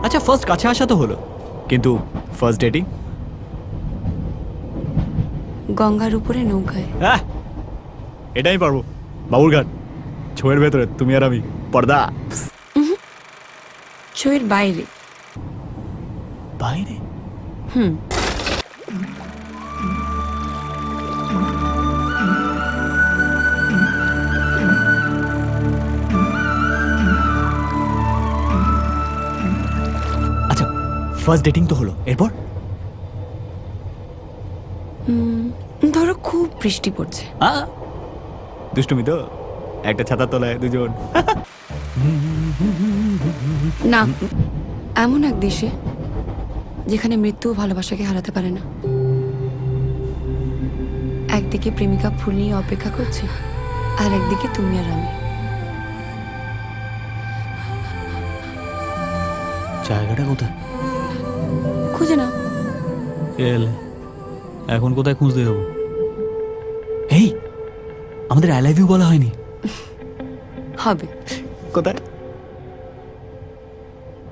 আচ্ছা ফার্স্ট কাছে আসা তো হলো, কিন্তু ফার্স্ট ডেটিং? গঙ্গার উপরে নৌকায়। হ্যাঁ এটাই পারবো। বাবুরঘাট, ছয়ের ভেতরে তুমি আর আমি, পর্দা। ছয়ের বাইরে। বাইরে? হুম। আচ্ছা ফার্স্ট ডেটিং তো হলো, এরপর? ধরো খুব বৃষ্টি পড়ছে। দুষ্টুমি তো, একটা ছাতার তলায় দুজন। না, এমন এক দেশে যেখানে মৃত্যু ভালোবাসাকে হারাতে পারে না। একদিকে প্রেমিকা ফুল নিয়ে অপেক্ষা করছে, আর একদিকে তুমি আর আমি। জায়গাটা কোথায়? খুঁজে নাও। এলে এখন কোথায় খুঁজতে যাবো? এই আমাদের আই লাভ ইউ বলা হয়নি। হবে। কোথায়?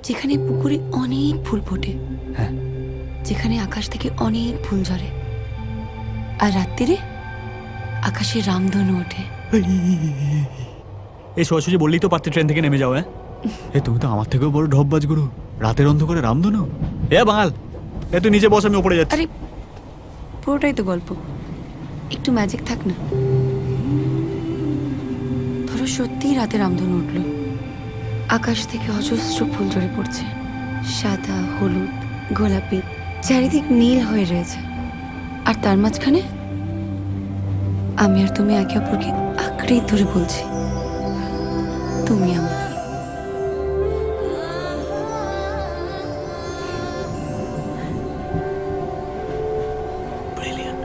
যেখানে পুকুরে অনেক ফুল ফোটে, হ্যাঁ। যেখানে আকাশ থেকে অনেক ফুল ঝরে, আর রাত্রিরে আকাশে রামধনু ওঠে। এই সোজাসুজি বললেই তো পারতে ট্রেন থেকে নেমে যাও। হ্যাঁ এ তুমি তো আমার থেকেও বড় ঢপবাজ গুরু। রাতের অন্ধকারে রামধনু? এ বাঙাল, এ তুই নিচে বস, আমি ওপরে যাচ্ছি। আরে পুরোটাই তো গল্প, একটু ম্যাজিক থাক না। ধরো সত্যিই রাতে রামধনু উঠল, আকাশ থেকে অজস্র ফুল ঝরে পড়ছে, সাদা, হলুদ, গোলাপি, চারিদিক নীল হয়ে রয়েছে, আর তার মাঝখানে আমি আর তুমি একে অপরকে আঁকড়েই ধরে বলছি, তুমি আমার। Brilliant.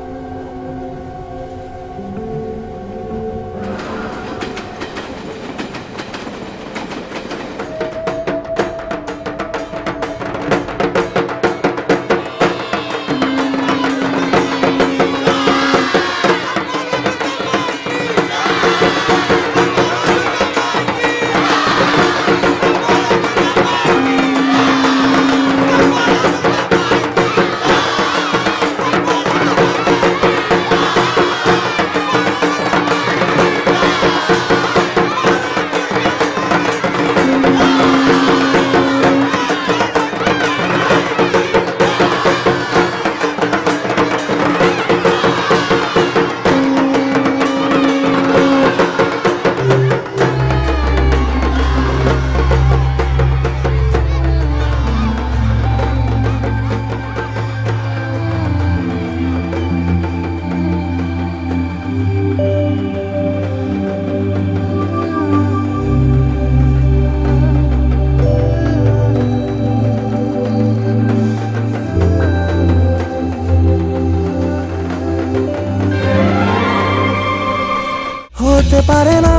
হতে পারে না